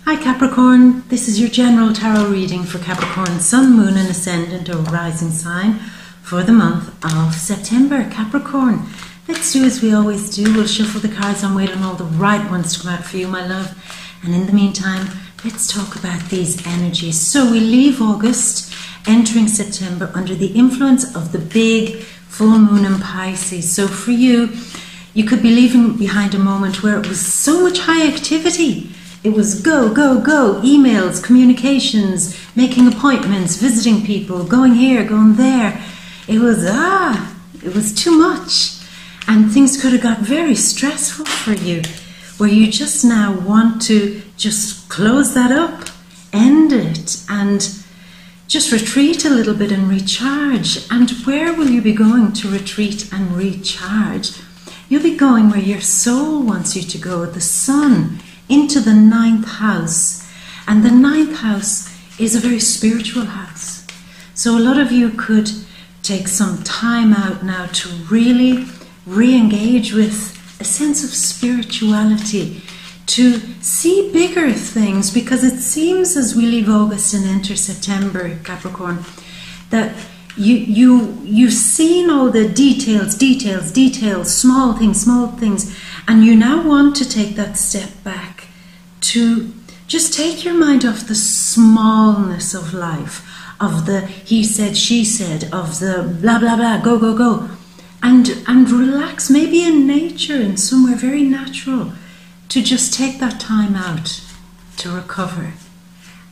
Hi Capricorn, this is your general tarot reading for Capricorn, Sun, Moon and Ascendant or Rising sign for the month of September. Capricorn, let's do as we always do. We'll shuffle the cards and wait on all the right ones to come out for you, my love. And in the meantime, let's talk about these energies. So we leave August, entering September under the influence of the big full moon in Pisces. So for you, you could be leaving behind a moment where it was so much high activity. It was go, go, go, emails, communications, making appointments, visiting people, going here, going there. It was too much. And things could have got very stressful for you, where you just now want to just close that up, end it, and just retreat a little bit and recharge. And where will you be going to retreat and recharge? You'll be going where your soul wants you to go, the sun, into the 9th house. And the 9th house is a very spiritual house. So a lot of you could take some time out now to really re-engage with a sense of spirituality, to see bigger things, because it seems as we leave August and enter September, Capricorn, that you've seen all the details, small things, and you now want to take that step back to just take your mind off the smallness of life, of the he said, she said, of the blah, blah, blah, go, go, go, and relax, maybe in nature, in somewhere very natural, to just take that time out to recover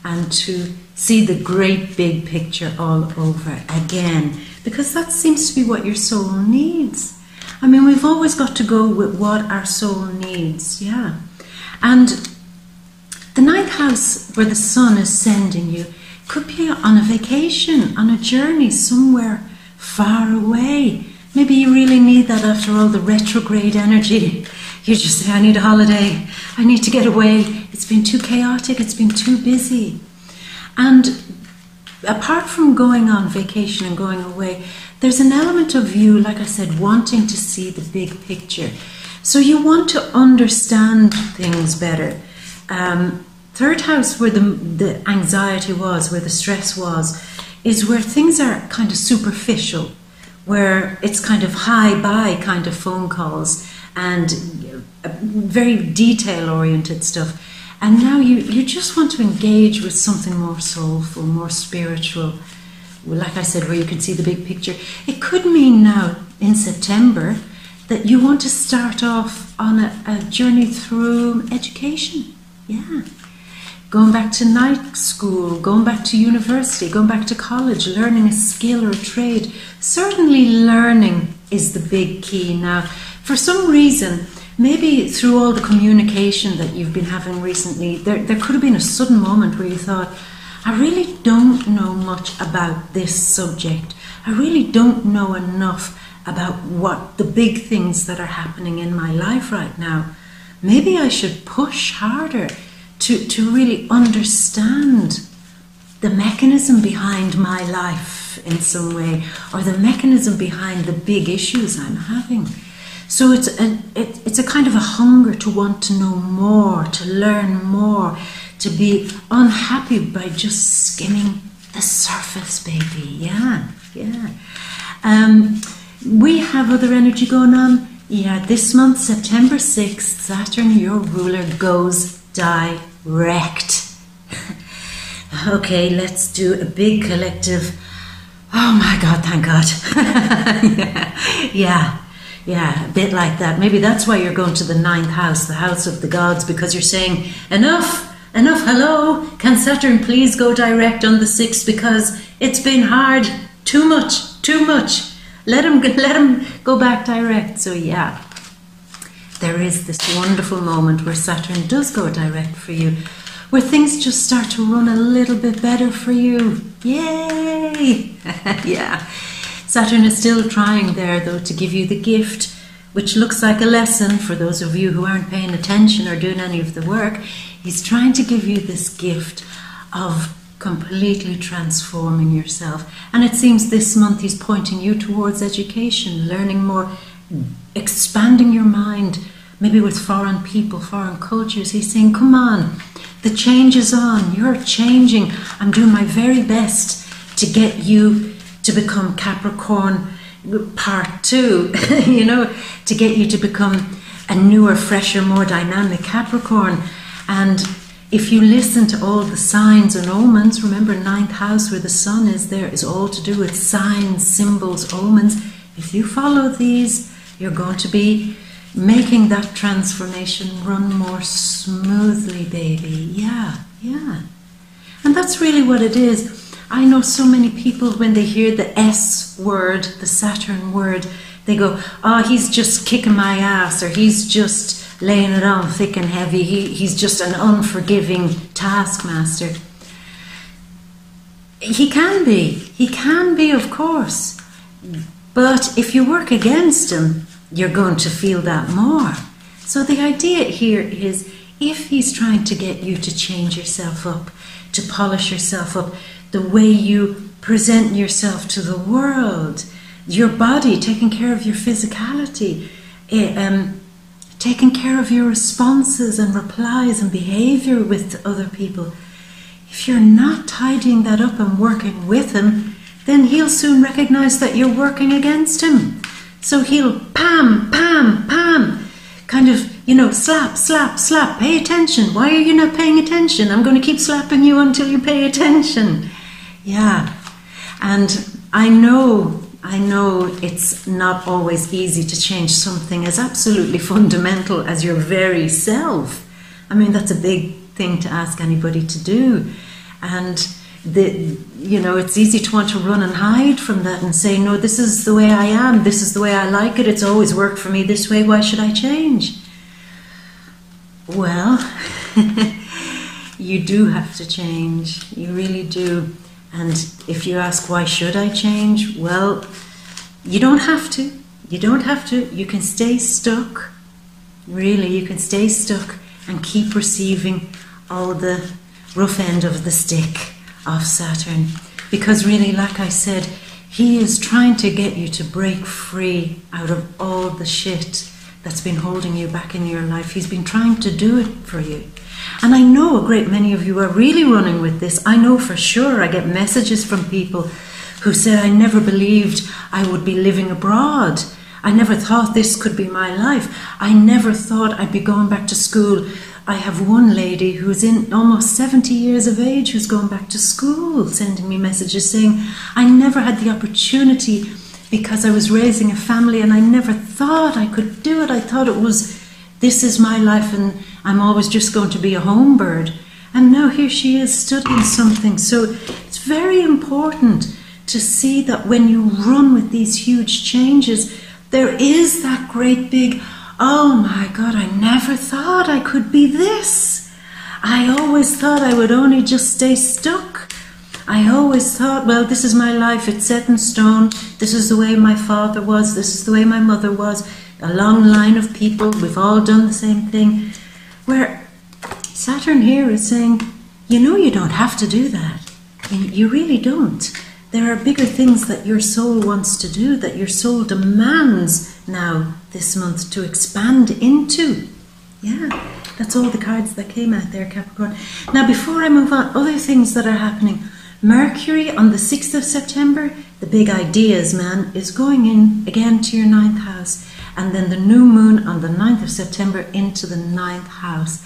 and to see the great big picture all over again, because that seems to be what your soul needs. I mean, we've always got to go with what our soul needs, yeah. And the 9th house, where the sun is sending you, could be on a vacation, on a journey somewhere far away. Maybe you really need that after all the retrograde energy. You just say, I need a holiday, I need to get away. It's been too chaotic, it's been too busy. And apart from going on vacation and going away, there's an element of you, like I said, wanting to see the big picture. So you want to understand things better. 3rd house, where the anxiety was, where the stress was, is where things are kind of superficial, where it's kind of hi-bye kind of phone calls and very detail-oriented stuff. And now you just want to engage with something more soulful, more spiritual. Like I said, where you can see the big picture. It could mean now, in September, that you want to start off on a journey through education. Yeah. Going back to night school, going back to university, going back to college, learning a skill or a trade. Certainly learning is the big key now. For some reason, maybe through all the communication that you've been having recently, there could have been a sudden moment where you thought, I really don't know much about this subject. I really don't know enough about what the big things that are happening in my life right now. Maybe I should push harder to really understand the mechanism behind my life in some way, or the mechanism behind the big issues I'm having. So it's a kind of a hunger to want to know more, to learn more, to be unhappy by just skimming the surface, baby. Yeah. We have other energy going on. Yeah, this month, September 6th, Saturn, your ruler, goes direct. Okay, let's do a big collective. Oh my God, thank God. Yeah, a bit like that. Maybe that's why you're going to the 9th house, the house of the gods, because you're saying, enough, hello. Can Saturn please go direct on the 6th, because it's been hard, too much. Let him go back direct. So yeah, there is this wonderful moment where Saturn does go direct for you, where things just start to run a little bit better for you. Yay! Yeah. Saturn is still trying there, though, to give you the gift, which looks like a lesson for those of you who aren't paying attention or doing any of the work. He's trying to give you this gift of completely transforming yourself. And it seems this month he's pointing you towards education, learning more, expanding your mind, maybe with foreign people, foreign cultures. He's saying, come on, The change is on. You're changing. I'm doing my very best to get you to become Capricorn part 2, you know, to get you to become a newer, fresher, more dynamic Capricorn. And if you listen to all the signs and omens, remember 9th house where the sun is there is all to do with signs, symbols, omens. If you follow these, you're going to be making that transformation run more smoothly, baby. Yeah. And that's really what it is. I know so many people, when they hear the S word, the Saturn word, they go, oh, he's just kicking my ass, or he's just laying it on thick and heavy. He's just an unforgiving taskmaster. He can be, of course. But if you work against him, you're going to feel that more. So the idea here is, if he's trying to get you to change yourself up, to polish yourself up, the way you present yourself to the world, your body, taking care of your physicality, taking care of your responses and replies and behavior with other people. If you're not tidying that up and working with him, then he'll soon recognize that you're working against him. So he'll pam, kind of, you know, slap, pay attention. Why are you not paying attention? I'm going to keep slapping you until you pay attention. Yeah. And I know it's not always easy to change something as absolutely fundamental as your very self. I mean, that's a big thing to ask anybody to do. And it's easy to want to run and hide from that and say, no, this is the way I am, this is the way I like it, it's always worked for me this way, why should I change? Well, you do have to change, you really do. And if you ask, why should I change? Well, you don't have to. You can stay stuck. Really, you can stay stuck and keep receiving all the rough end of the stick of Saturn. Because really, like I said, he is trying to get you to break free out of all the shit that's been holding you back in your life. He's been trying to do it for you. And I know a great many of you are really running with this. I know for sure. I get messages from people who said, I never believed I would be living abroad. I never thought this could be my life. I never thought I'd be going back to school. I have one lady who's in almost 70 years of age who's going back to school, sending me messages saying, I never had the opportunity because I was raising a family and I never thought I could do it. I thought it was, this is my life and I'm always just going to be a home bird. And now here she is studying something. So it's very important to see that when you run with these huge changes, there is that great big, oh my God, I never thought I could be this. I always thought I would only just stay stuck. I always thought, well, this is my life, it's set in stone. This is the way my father was. This is the way my mother was. A long line of people, we've all done the same thing. Where Saturn here is saying, you don't have to do that. You really don't. There are bigger things that your soul wants to do, that your soul demands now this month to expand into. Yeah, that's all the cards that came out there, Capricorn. Now, before I move on, other things that are happening. Mercury on the 6th of September, the big ideas man, is going in again to your 9th house. And then the new moon on the 9th of September into the 9th house.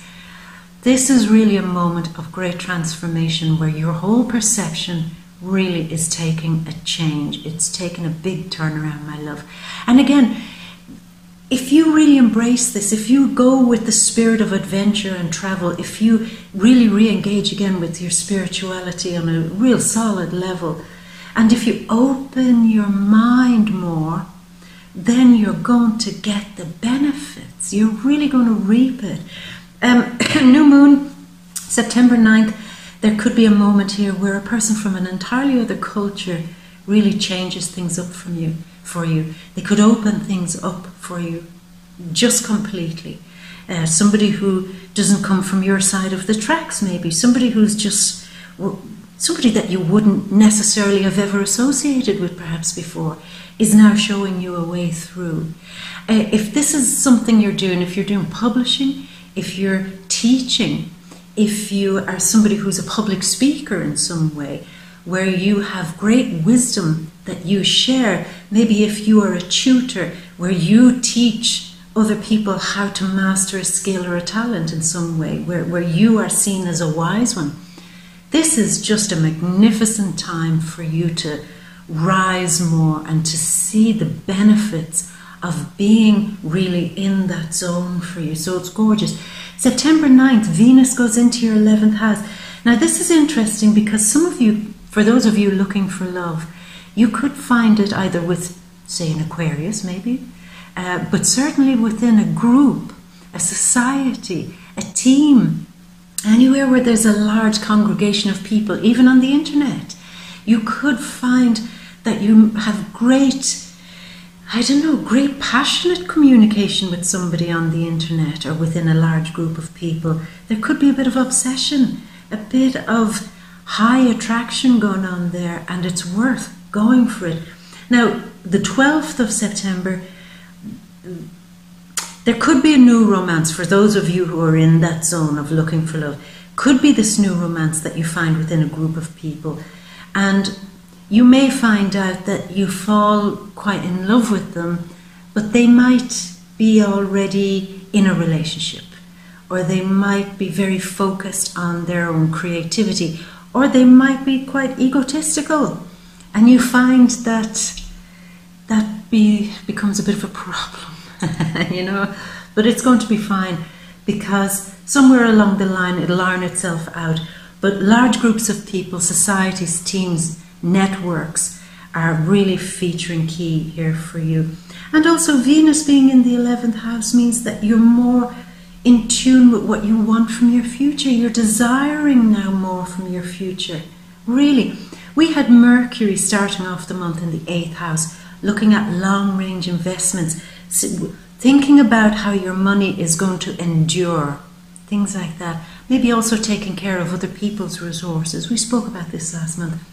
This is really a moment of great transformation where your whole perception really is taking a change. It's taken a big turnaround, my love. And again, if you really embrace this, if you go with the spirit of adventure and travel, if you really re-engage again with your spirituality on a real solid level, and if you open your mind more, then you're going to get the benefits. You're really going to reap it. New moon, September 9th, there could be a moment here where a person from an entirely other culture really changes things up for you. They could open things up for you just completely. Somebody who doesn't come from your side of the tracks, maybe. Somebody who's just, somebody that you wouldn't necessarily have ever associated with perhaps before, is now showing you a way through. If this is something you're doing, if you're doing publishing, if you're teaching, if you are somebody who's a public speaker in some way, where you have great wisdom that you share, maybe if you are a tutor, where you teach other people how to master a skill or a talent in some way, where you are seen as a wise one. This is just a magnificent time for you to rise more and to see the benefits of being really in that zone for you. So it's gorgeous. September 9th, Venus goes into your 11th house. Now this is interesting because some of you, for those of you looking for love, you could find it either with, say, an Aquarius maybe, but certainly within a group, a society, a team, anywhere where there's a large congregation of people, even on the internet. You could find that you have great, great passionate communication with somebody on the internet or within a large group of people. There could be a bit of obsession, a bit of high attraction going on there, and it's worth going for it. Now, the 12th of September, there could be a new romance for those of you who are in that zone of looking for love. Could be this new romance that you find within a group of people. And you may find out that you fall quite in love with them, but they might be already in a relationship, or they might be very focused on their own creativity, or they might be quite egotistical. And you find that becomes a bit of a problem. But it's going to be fine, because somewhere along the line it'll iron itself out. But large groups of people, societies, teams, networks are really featuring key here for you. And also Venus being in the 11th house means that you're more in tune with what you want from your future. You're desiring now more from your future. Really. We had Mercury starting off the month in the 8th house, looking at long-range investments, thinking about how your money is going to endure, things like that. Maybe also taking care of other people's resources. We spoke about this last month.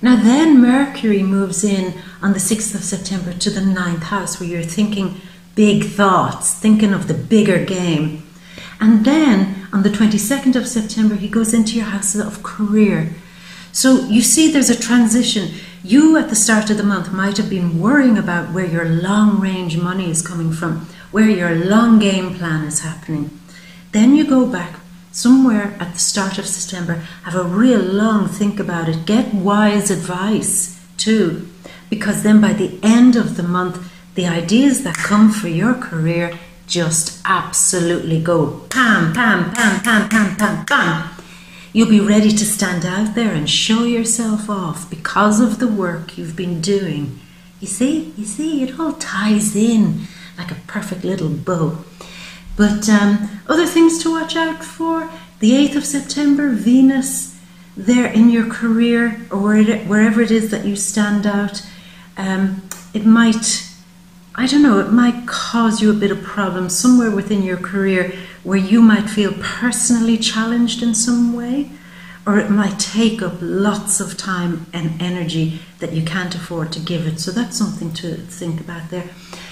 Now then Mercury moves in on the 6th of September to the 9th house, where you're thinking big thoughts, thinking of the bigger game. And then on the 22nd of September, he goes into your house of career. So you see there's a transition. You at the start of the month might have been worrying about where your long-range money is coming from, where your long game plan is happening. Then you go back somewhere at the start of September, have a real long think about it, get wise advice too, because then by the end of the month, the ideas that come for your career just absolutely go pam, pam, pam, pam, pam, pam, pam. You'll be ready to stand out there and show yourself off because of the work you've been doing. You see, it all ties in like a perfect little bow. But other things to watch out for, the 8th of September, Venus there in your career, or wherever it is that you stand out. It might, it might cause you a bit of problems somewhere within your career where you might feel personally challenged in some way, or it might take up lots of time and energy that you can't afford to give it. So that's something to think about there.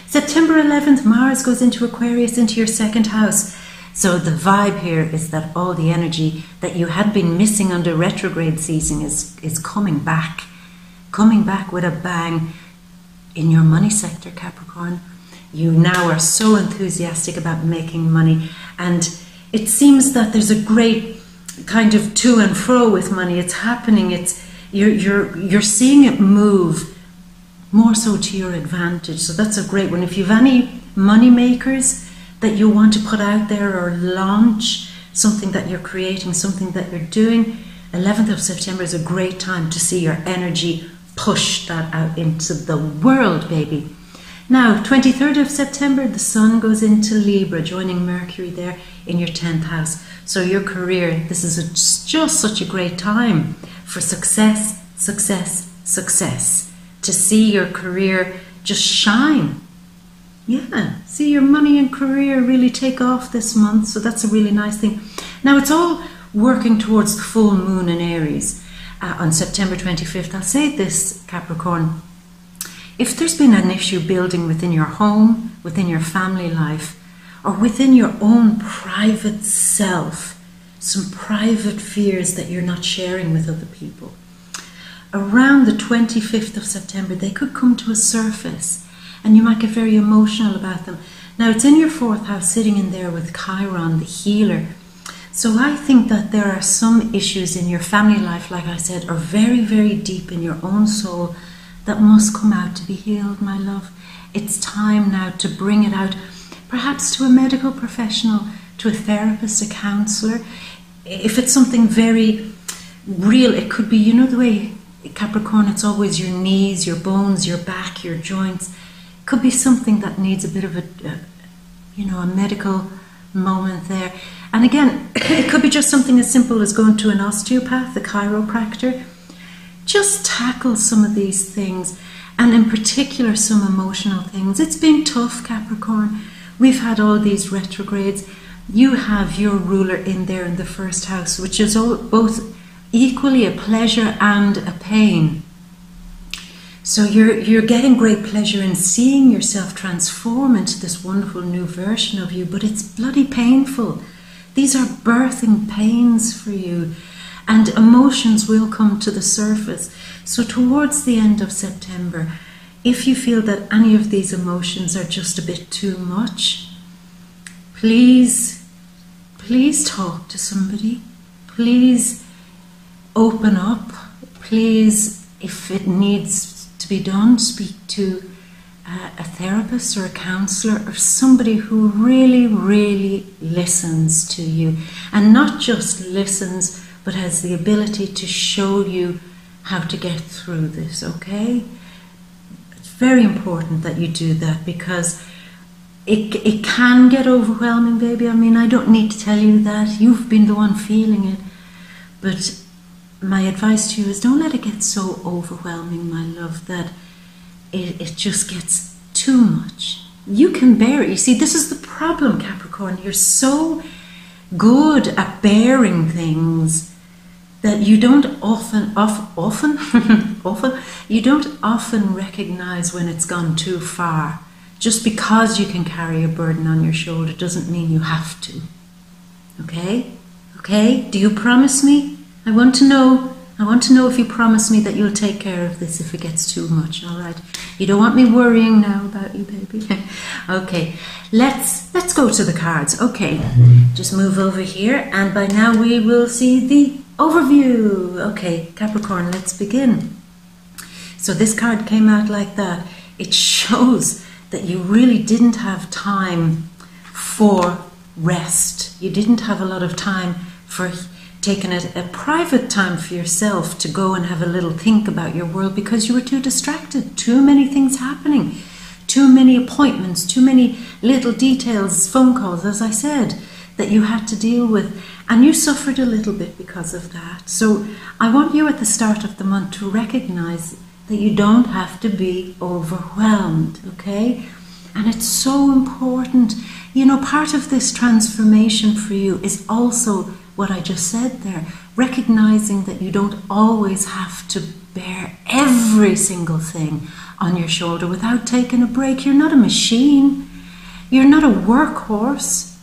September 11th, Mars goes into Aquarius, into your 2nd house. So the vibe here is that all the energy that you had been missing under retrograde season is coming back with a bang in your money sector, Capricorn. You now are so enthusiastic about making money, and it seems that there's a great kind of to and fro with money. It's happening. You're seeing it move more so to your advantage. So that's a great one. If you've any money makers that you want to put out there or launch, something that you're creating, something that you're doing, 11th of September is a great time to see your energy push that out into the world, baby. Now, 23rd of September, the Sun goes into Libra, joining Mercury there in your 10th house. So your career, this is just such a great time for success, success, success. To see your career just shine. Yeah, see your money and career really take off this month. So that's a really nice thing. Now, it's all working towards the full moon in Aries on September 25th. I'll say this, Capricorn. If there's been an issue building within your home, within your family life, or within your own private self, some private fears that you're not sharing with other people. Around the 25th of September, they could come to a surface and you might get very emotional about them. Now, it's in your 4th house, sitting in there with Chiron, the healer. So I think that there are some issues in your family life, like I said, are very, very deep in your own soul that must come out to be healed, my love. It's time now to bring it out, perhaps to a medical professional, to a therapist, a counsellor. If it's something very real, it could be, you know the way, Capricorn, it's always your knees, your bones, your back, your joints. It could be something that needs a bit of a medical moment there. And again, it could be just something as simple as going to an osteopath, a chiropractor. Just tackle some of these things, and in particular some emotional things. It's been tough, Capricorn. We've had all these retrogrades. You have your ruler in there in the 1st house, which is both equally a pleasure and a pain. So you're getting great pleasure in seeing yourself transform into this wonderful new version of you, but it's bloody painful. These are birthing pains for you, and emotions will come to the surface. So towards the end of September, if you feel that any of these emotions are just a bit too much, please talk to somebody. Please open up. Please, if it needs to be done, speak to a therapist or a counsellor or somebody who really, really listens to you, and not just listens, but has the ability to show you how to get through this, okay? It's very important that you do that, because it can get overwhelming, baby. I mean, I don't need to tell you that. You've been the one feeling it. But my advice to you is don't let it get so overwhelming, my love, that it just gets too much. You can bear it. You see, this is the problem, Capricorn. You're so good at bearing things that you don't often you don't often recognize when it's gone too far. Just because you can carry a burden on your shoulder doesn't mean you have to. Okay? Okay? Do you promise me? I want to know if you promise me that you'll take care of this if it gets too much, all right? You don't want me worrying now about you, baby. Okay, let's go to the cards. Okay, just move over here, and by now we will see the overview. Okay, Capricorn, let's begin. So this card came out like that. It shows that you really didn't have time for rest. You didn't have a lot of time for taking a private time for yourself to go and have a little think about your world, because you were too distracted. Too many things happening. Too many appointments. Too many little details, phone calls, as I said, that you had to deal with. And you suffered a little bit because of that. So I want you at the start of the month to recognize that you don't have to be overwhelmed, okay? And it's so important. You know, part of this transformation for you is also what I just said there, recognizing that you don't always have to bear every single thing on your shoulder without taking a break. You're not a machine. You're not a workhorse.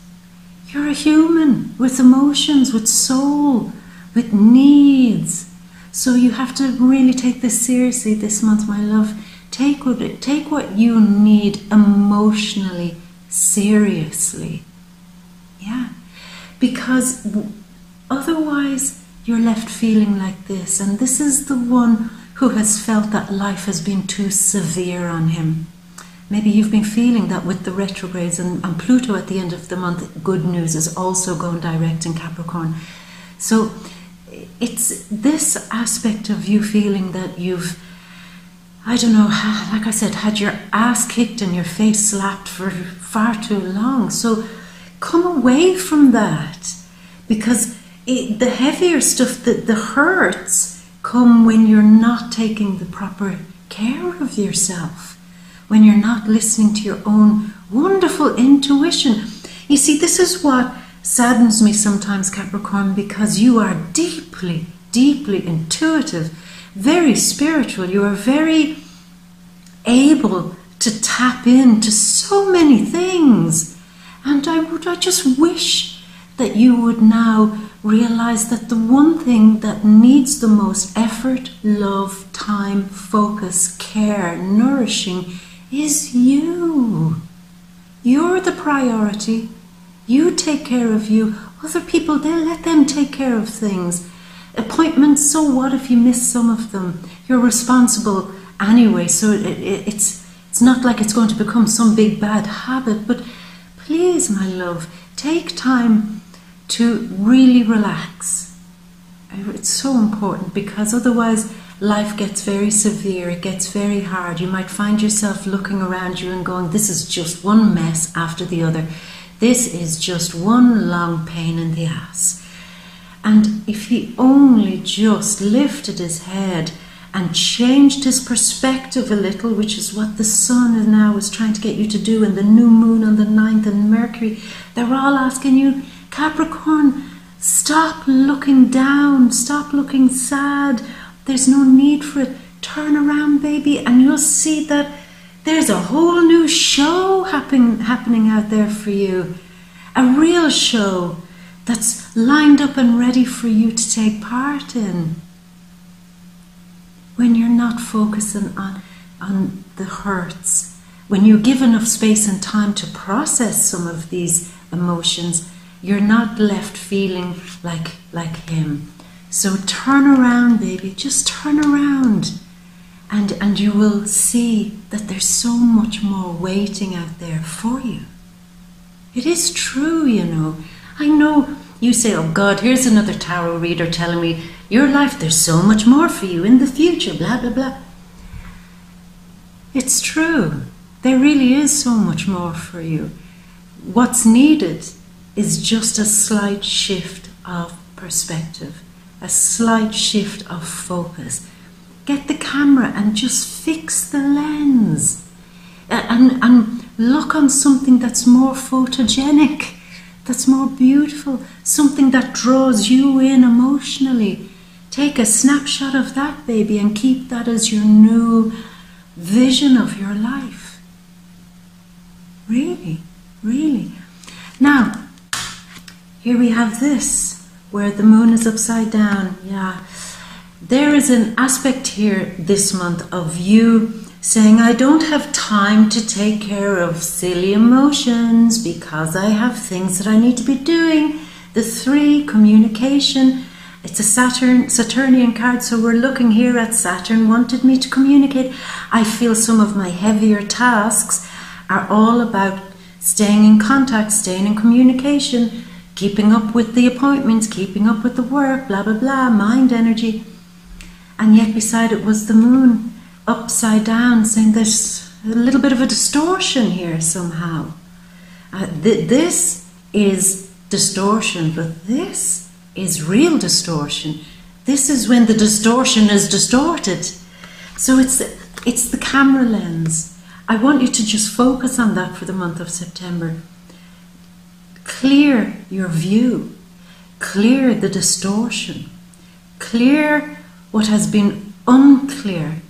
You're a human with emotions, with soul, with needs. So you have to really take this seriously this month, my love. Take what you need emotionally seriously. Yeah. Because otherwise you're left feeling like this. And this is the one who has felt that life has been too severe on him. Maybe you've been feeling that with the retrogrades and Pluto at the end of the month. Good news is also going direct in Capricorn. So it's this aspect of you feeling that you've, I don't know, like I said, had your ass kicked and your face slapped for far too long. So come away from that, because the heavier stuff, the hurts, come when you're not taking the proper care of yourself, when you're not listening to your own wonderful intuition. You see, this is what saddens me sometimes, Capricorn, because you are deeply, deeply intuitive, very spiritual. You are very able to tap into so many things. And I just wish that you would now realize that the one thing that needs the most effort, love, time, focus, care, nourishing is you. You're the priority. You take care of you. Other people, they'll let them take care of things. Appointments, so what if you miss some of them? You're responsible anyway, so it's not like it's going to become some big bad habit. But please, my love, take time to really relax. It's so important, because otherwise life gets very severe, it gets very hard. You might find yourself looking around you and going, this is just one mess after the other. This is just one long pain in the ass. And if he only just lifted his head and changed his perspective a little, which is what the sun now is trying to get you to do, and the new moon on the 9th and Mercury, they're all asking you, Capricorn, stop looking down, stop looking sad. There's no need for it. Turn around, baby, and you'll see that there's a whole new show happening out there for you. A real show that's lined up and ready for you to take part in. When you're not focusing on the hurts, when you give enough space and time to process some of these emotions, you're not left feeling like him. So turn around, baby, just turn around, and you will see that there's so much more waiting out there for you. It is true, you know. I know you say, oh God, here's another tarot reader telling me, your life, there's so much more for you in the future, blah, blah, blah. It's true. There really is so much more for you. What's needed is just a slight shift of perspective, a slight shift of focus. Get the camera and just fix the lens and look on something that's more photogenic, that's more beautiful, something that draws you in emotionally. Take a snapshot of that, baby, and keep that as your new vision of your life. Really, really. Now, here we have this, where the moon is upside down. Yeah. There is an aspect here this month of you saying, I don't have time to take care of silly emotions because I have things that I need to be doing. The 3, communication. It's a Saturnian card, so we're looking here at Saturn wanted me to communicate. I feel some of my heavier tasks are all about staying in contact, staying in communication, keeping up with the appointments, keeping up with the work, blah, blah, blah, mind energy. And yet beside it was the moon upside down, saying there's a little bit of a distortion here somehow. This is distortion, but this is real distortion. This is when the distortion is distorted. So it's the camera lens. I want you to just focus on that for the month of September. Clear your view. Clear the distortion. Clear what has been unclear.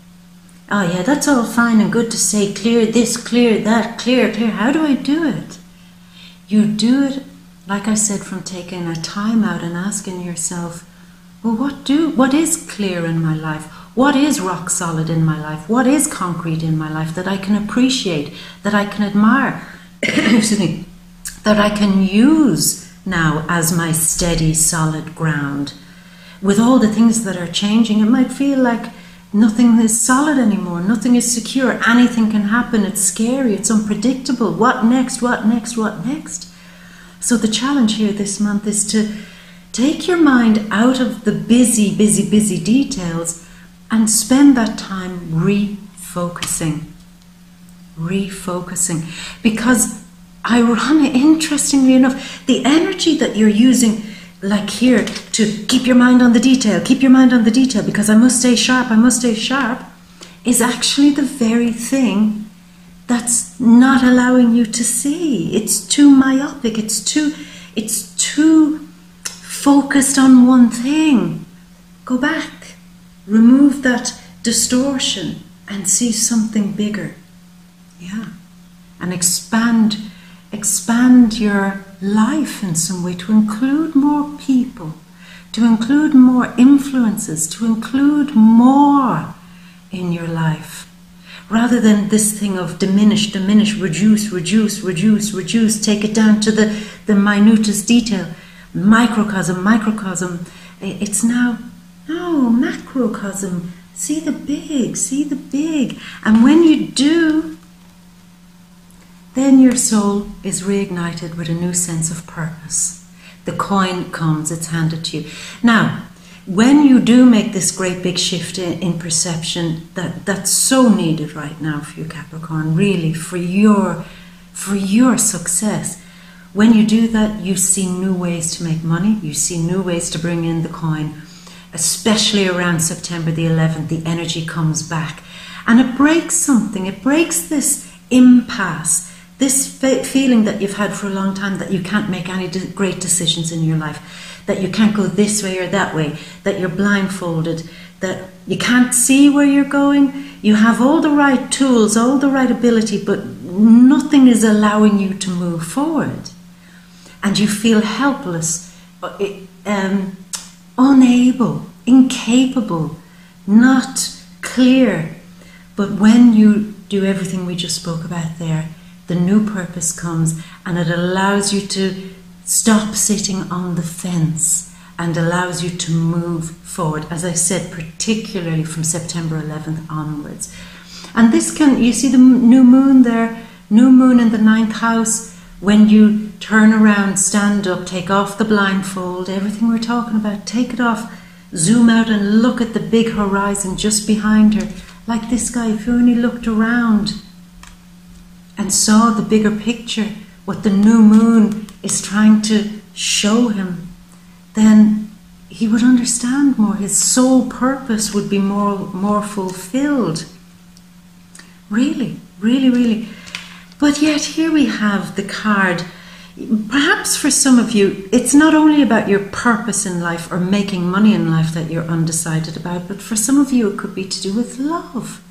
Oh yeah, that's all fine and good to say clear this, clear that, clear. How do I do it? You do it, like I said, from taking a time out and asking yourself, well, what is clear in my life? What is rock solid in my life? What is concrete in my life that I can appreciate, that I can admire, excuse me, that I can use now as my steady, solid ground? With all the things that are changing, it might feel like nothing is solid anymore, nothing is secure, anything can happen, it's scary, it's unpredictable. What next, what next, what next? So the challenge here this month is to take your mind out of the busy details and spend that time refocusing. Because interestingly enough, the energy that you're using, like here, to keep your mind on the detail, because I must stay sharp, is actually the very thing that's not allowing you to see. It's too myopic, it's too focused on one thing. Go back, remove that distortion and see something bigger. Yeah. And expand your life in some way to include more people, to include more influences, to include more in your life. Rather than this thing of diminish, diminish, reduce, reduce, reduce, reduce, take it down to the minutest detail, microcosm, microcosm. It's now, no, macrocosm. See the big, see the big. And when you do, then your soul is reignited with a new sense of purpose. The coin comes, it's handed to you. Now, when you do make this great big shift in perception, that's so needed right now for you, Capricorn, really, for your success. When you do that, you see new ways to make money, you see new ways to bring in the coin, especially around September the 11th, the energy comes back. And it breaks something, it breaks this impasse, this feeling that you've had for a long time that you can't make any great decisions in your life, that you can't go this way or that way, that you're blindfolded, that you can't see where you're going. You have all the right tools, all the right ability, but nothing is allowing you to move forward. And you feel helpless, unable, incapable, not clear. But when you do everything we just spoke about there, the new purpose comes and it allows you to stop sitting on the fence and allows you to move forward, as I said, particularly from September 11th onwards. And this can, you see the new moon there, new moon in the 9th house. When you turn around, stand up, take off the blindfold, everything we're talking about, take it off, zoom out and look at the big horizon just behind her. Like this guy, if he only looked around and saw the bigger picture, what the new moon is trying to show him, then he would understand more. His soul purpose would be more fulfilled. Really, really, really. But yet here we have the card. Perhaps for some of you, it's not only about your purpose in life or making money in life that you're undecided about, but for some of you it could be to do with love.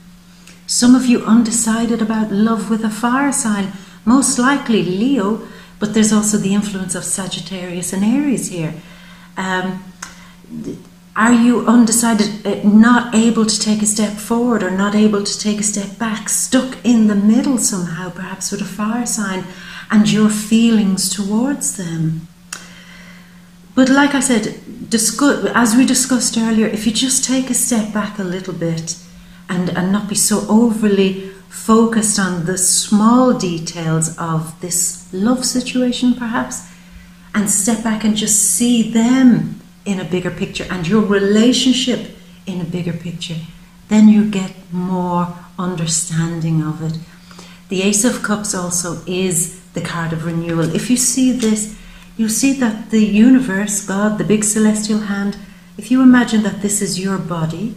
Some of you undecided about love with a fire sign, most likely Leo, but there's also the influence of Sagittarius and Aries here. Are you undecided, not able to take a step forward or not able to take a step back, stuck in the middle somehow, perhaps with a fire sign and your feelings towards them? But like I said, as we discussed earlier, if you just take a step back a little bit and not be so overly focused on the small details of this love situation perhaps, and step back and just see them in a bigger picture and your relationship in a bigger picture, then you get more understanding of it. The Ace of Cups also is the card of renewal. If you see this, you see that the universe, God, the big celestial hand, if you imagine that this is your body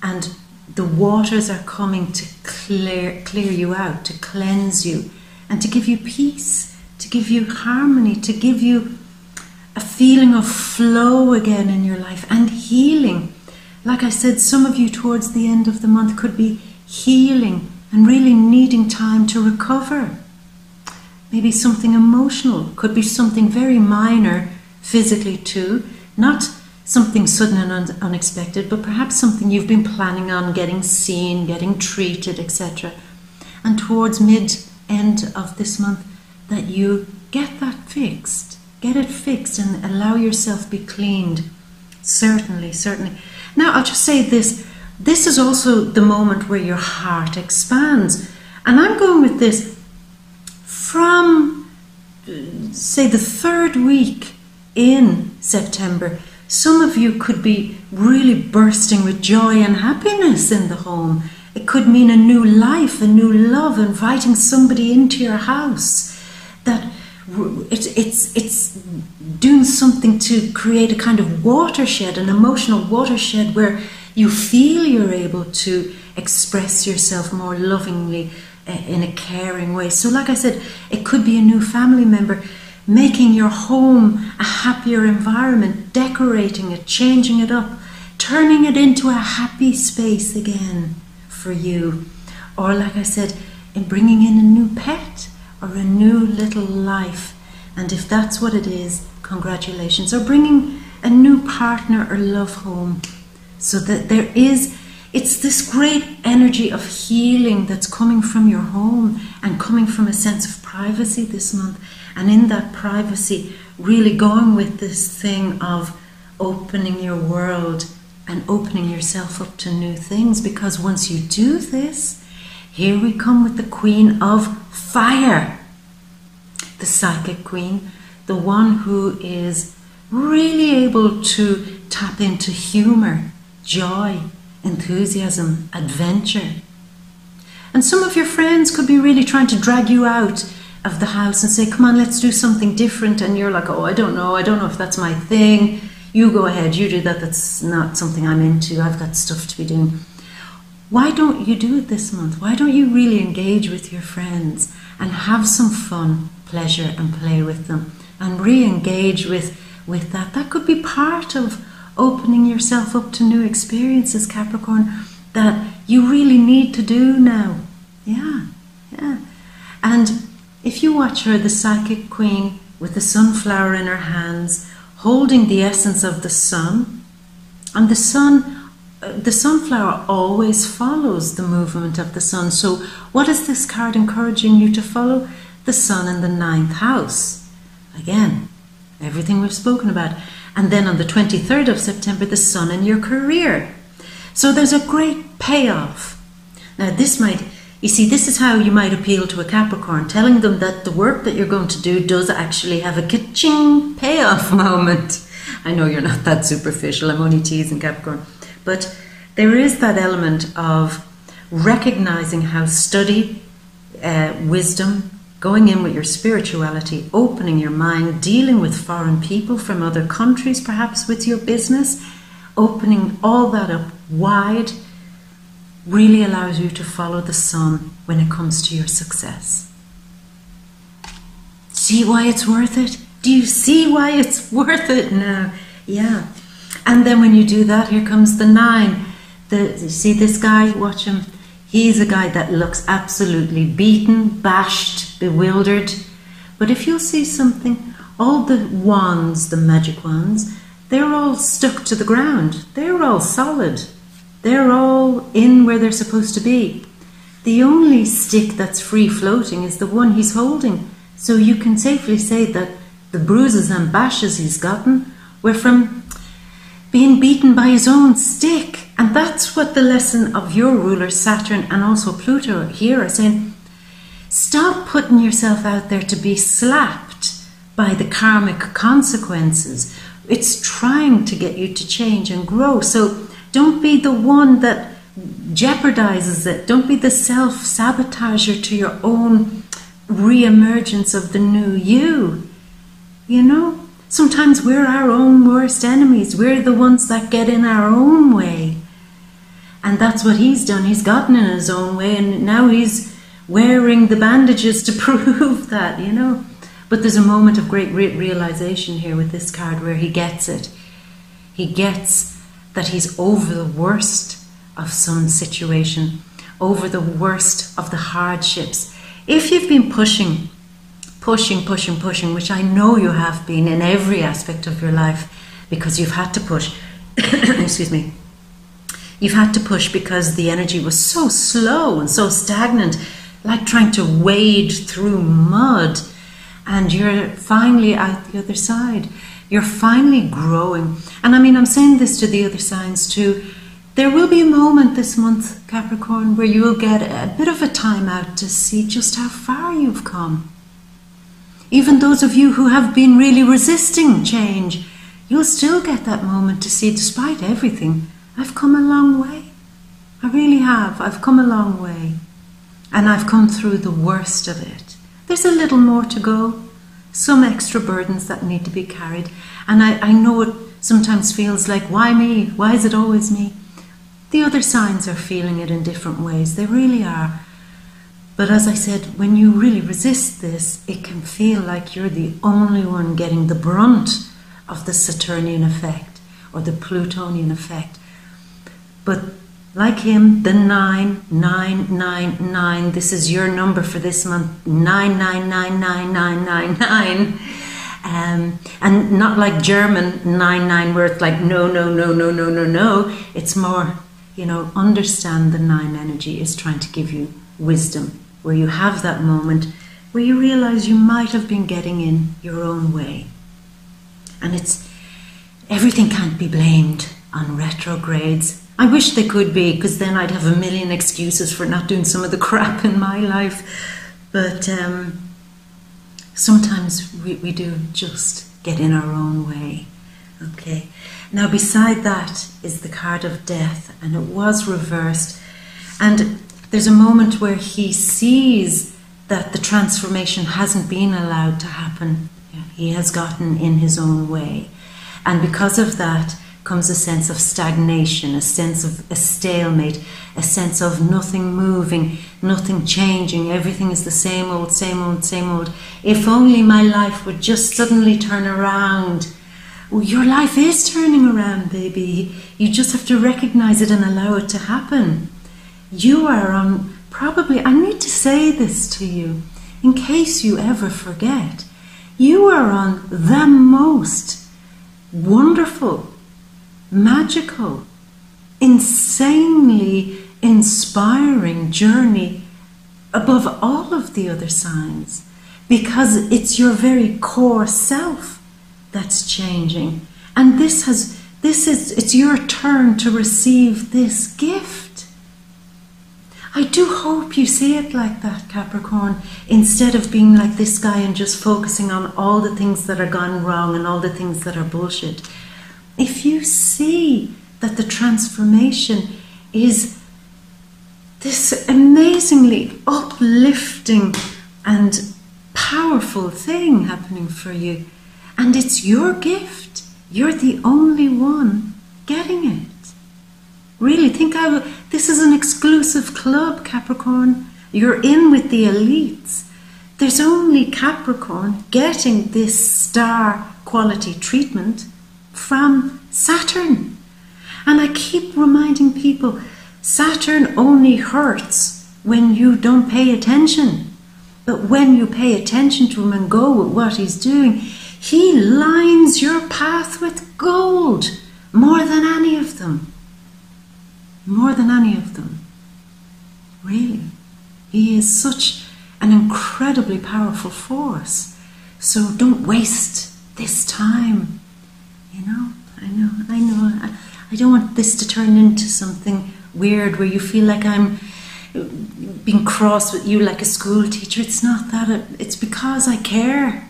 and the waters are coming to clear you out, to cleanse you and to give you peace, to give you harmony, to give you a feeling of flow again in your life and healing. Like I said, some of you towards the end of the month could be healing and really needing time to recover. Maybe something emotional, could be something very minor physically too, not something sudden and unexpected, but perhaps something you've been planning on getting seen, getting treated, etc. And towards mid-end of this month, that you get that fixed. Get it fixed and allow yourself be cleaned. Certainly, certainly. Now, I'll just say this. This is also the moment where your heart expands. And I'm going with this from, say, the 3rd week in September. Some of you could be really bursting with joy and happiness in the home. It could mean a new life, a new love, inviting somebody into your house. That it's doing something to create a kind of watershed, an emotional watershed where you feel you're able to express yourself more lovingly in a caring way. So like I said, it could be a new family member, making your home a happier environment, decorating it, changing it up, turning it into a happy space again for you. Or like I said, in bringing in a new pet or a new little life. And if that's what it is, congratulations. Or bringing a new partner or love home. So that it's this great energy of healing that's coming from your home and coming from a sense of privacy this month. And in that privacy, really going with this thing of opening your world and opening yourself up to new things. Because once you do this, here we come with the Queen of Fire, the psychic queen, the one who is really able to tap into humor, joy, enthusiasm, adventure. And some of your friends could be really trying to drag you out of the house and say, come on, let's do something different. And you're like, oh, I don't know if that's my thing. You go ahead, you do that. That's not something I'm into. I've got stuff to be doing. Why don't you do it this month? Why don't you really engage with your friends and have some fun, pleasure, and play with them and re-engage with that? That could be part of opening yourself up to new experiences, Capricorn, that you really need to do now. Yeah. And if you watch her, the psychic queen, with the sunflower in her hands, holding the essence of the sun, and the sunflower always follows the movement of the sun. So what is this card encouraging you to follow? The sun in the 9th house. Again, everything we've spoken about. And then on the 23rd of September, the sun in your career. So there's a great payoff. Now this is how you might appeal to a Capricorn, telling them that the work that you're going to do does actually have a ka-ching payoff moment. I know you're not that superficial, I'm only teasing, Capricorn. But there is that element of recognizing how study, wisdom, going in with your spirituality, opening your mind, dealing with foreign people from other countries, perhaps with your business, opening all that up wide, really allows you to follow the sun when it comes to your success. See why it's worth it? Do you see why it's worth it now? Yeah. And then when you do that, here comes the 9. You see this guy? Watch him. He's a guy that looks absolutely beaten, bashed, bewildered. But if you'll see something, all the wands, the magic wands, they're all stuck to the ground. They're all solid. They're all in where they're supposed to be. The only stick that's free floating is the one he's holding. So you can safely say that the bruises and bashes he's gotten were from being beaten by his own stick. And that's what the lesson of your ruler Saturn and also Pluto here are saying. Stop putting yourself out there to be slapped by the karmic consequences. It's trying to get you to change and grow. So don't be the one that jeopardizes it. Don't be the self-sabotager to your own re-emergence of the new you. You know? Sometimes we're our own worst enemies. We're the ones that get in our own way. And that's what he's done. He's gotten in his own way and now he's wearing the bandages to prove that, you know. But there's a moment of great realization here with this card where he gets it. He gets that he's over the worst of some situation, over the worst of the hardships. If you've been pushing, which I know you have been in every aspect of your life, because you've had to push, excuse me, you've had to push because the energy was so slow and so stagnant, like trying to wade through mud, and you're finally out the other side. You're finally growing. And I mean, I'm saying this to the other signs too. There will be a moment this month, Capricorn, where you will get a bit of a time out to see just how far you've come. Even those of you who have been really resisting change, you'll still get that moment to see, despite everything, I've come a long way. I really have. I've come a long way. And I've come through the worst of it. There's a little more to go. Some extra burdens that need to be carried. And I know it sometimes feels like, why me? Why is it always me? The other signs are feeling it in different ways. They really are. But as I said, when you really resist this, it can feel like you're the only one getting the brunt of the Saturnian effect or the Plutonian effect. But like him, the 99999, this is your number for this month, 9999999. And not like German 9-9 where it's like no, no, no, no, no, no, no. It's more, understand the 9 energy is trying to give you wisdom, where you have that moment where you realize you might have been getting in your own way. And everything can't be blamed on retrogrades. I wish they could be, because then I'd have a million excuses for not doing some of the crap in my life. But sometimes we do just get in our own way. Okay. Now beside that is the card of death, and it was reversed. And there's a moment where he sees that the transformation hasn't been allowed to happen. He has gotten in his own way. And because of that comes a sense of stagnation, a sense of a stalemate, a sense of nothing moving, nothing changing. Everything is the same old, same old, same old. If only my life would just suddenly turn around. Well, your life is turning around, baby. You just have to recognize it and allow it to happen. You are on, probably, I need to say this to you, in case you ever forget, you are on the most wonderful, magical, insanely inspiring journey above all of the other signs, because it's your very core self that's changing. And it's your turn to receive this gift. I do hope you see it like that, Capricorn, instead of being like this guy and just focusing on all the things that are gone wrong and all the things that are bullshit. If you see that the transformation is this amazingly uplifting and powerful thing happening for you, and it's your gift, you're the only one getting it. Really, this is an exclusive club, Capricorn. You're in with the elites. There's only Capricorn getting this star quality treatment from Saturn. And I keep reminding people, Saturn only hurts when you don't pay attention. But when you pay attention to him and go with what he's doing, he lines your path with gold, more than any of them. More than any of them. Really. He is such an incredibly powerful force. So don't waste this time. I know. I don't want this to turn into something weird where you feel like I'm being cross with you like a school teacher. It's not that. It's because I care.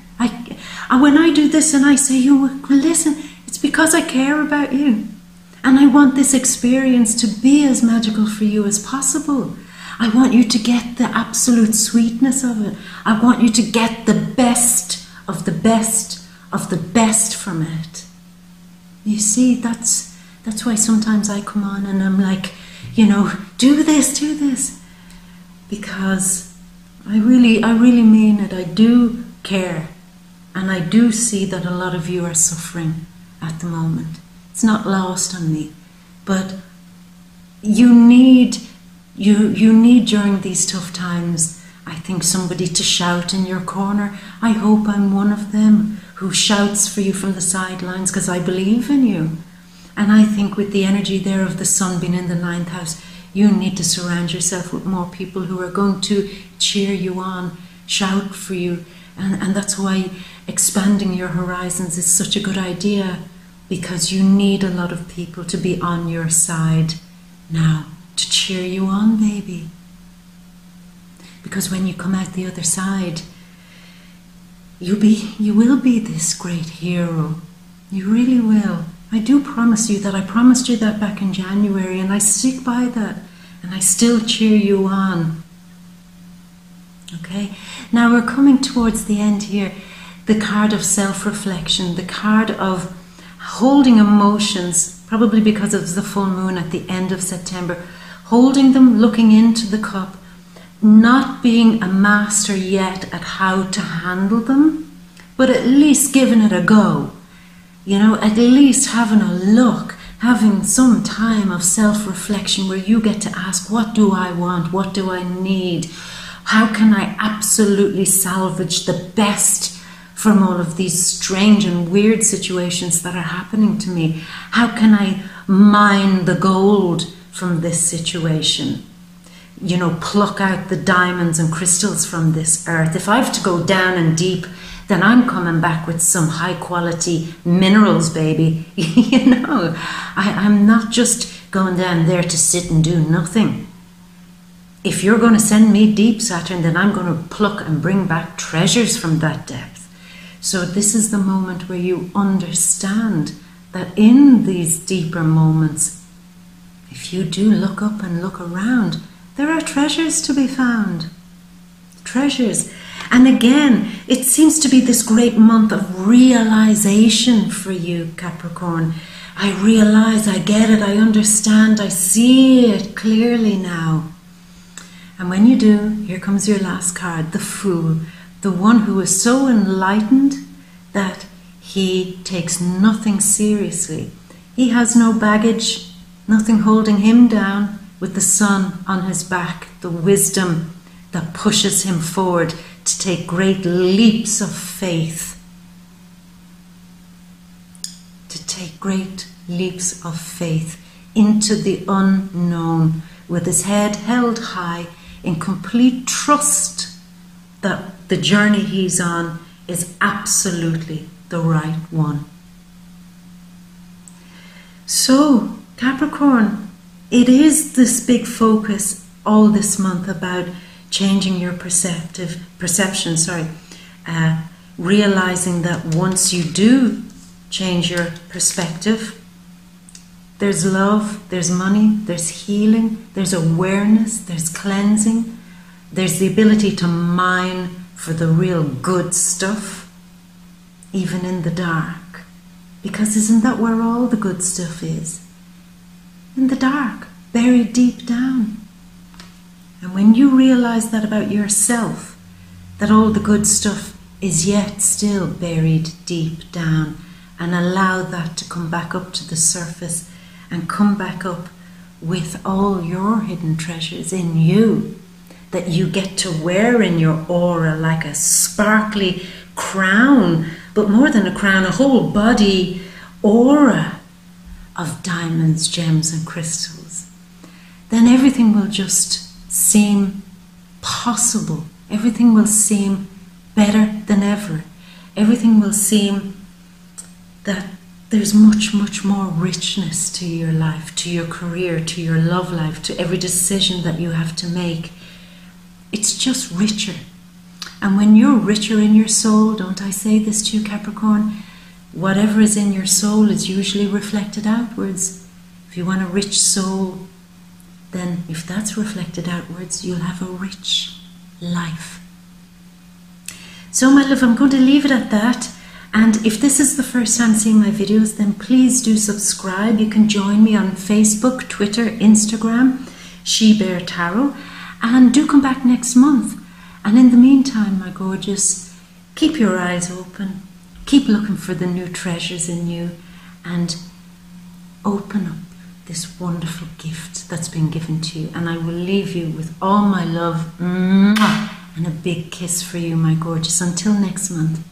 When I do this and I say, listen, it's because I care about you. And I want this experience to be as magical for you as possible. I want you to get the absolute sweetness of it. I want you to get the best of the best of the best from it. You see, that's why sometimes I come on and I'm like, do this. Because I really mean it. I do care. And I do see that a lot of you are suffering at the moment. It's not lost on me, but you need during these tough times, I think, somebody to shout in your corner. I hope I'm one of them who shouts for you from the sidelines, because I believe in you. And I think with the energy there of the sun being in the 9th house, you need to surround yourself with more people who are going to cheer you on, shout for you. And that's why expanding your horizons is such a good idea. Because you need a lot of people to be on your side now, to cheer you on, baby. Because when you come out the other side, you will be this great hero. You really will. I do promise you that. I promised you that back in January, and I stick by that. And I still cheer you on. Okay? Now we're coming towards the end here. The card of self-reflection, the card of holding emotions, probably because of the full moon at the end of September, holding them, looking into the cup, not being a master yet at how to handle them, but at least giving it a go. At least having a look, having some time of self-reflection where you get to ask, what do I want? What do I need? How can I absolutely salvage the best from all of these strange and weird situations that are happening to me? How can I mine the gold from this situation? You know, pluck out the diamonds and crystals from this earth. If I have to go down and deep, then I'm coming back with some high quality minerals, baby. You know, I'm not just going down there to sit and do nothing. If you're going to send me deep, Saturn, then I'm going to pluck and bring back treasures from that depth. So this is the moment where you understand that in these deeper moments, if you do look up and look around, there are treasures to be found. Treasures. And again, it seems to be this great month of realization for you, Capricorn. I realize, I get it, I understand, I see it clearly now. And when you do, here comes your last card, the Fool, the one who is so enlightened that he takes nothing seriously. He has no baggage, nothing holding him down, with the sun on his back, the wisdom that pushes him forward to take great leaps of faith. To take great leaps of faith into the unknown, with his head held high in complete trust that the journey he's on is absolutely the right one. So, Capricorn, it is this big focus all this month about changing your perception, realizing that once you do change your perspective, there's love, there's money, there's healing, there's awareness, there's cleansing, there's the ability to mine for the real good stuff, even in the dark. Because isn't that where all the good stuff is? In the dark, buried deep down. And when you realize that about yourself, that all the good stuff is yet still buried deep down, and allow that to come back up to the surface and come back up with all your hidden treasures in you that you get to wear in your aura like a sparkly crown, but more than a crown, a whole body aura of diamonds, gems and crystals, then everything will just seem possible. Everything will seem better than ever. Everything will seem that there's much, much more richness to your life, to your career, to your love life, to every decision that you have to make. It's just richer. And when you're richer in your soul, don't I say this to you, Capricorn? Whatever is in your soul is usually reflected outwards. If you want a rich soul, then if that's reflected outwards, you'll have a rich life. So my love, I'm going to leave it at that. And if this is the first time seeing my videos, then please do subscribe. You can join me on Facebook, Twitter, Instagram, She Bear Tarot. And do come back next month. And in the meantime, my gorgeous, keep your eyes open. Keep looking for the new treasures in you. And open up this wonderful gift that's been given to you. And I will leave you with all my love and a big kiss for you, my gorgeous. Until next month.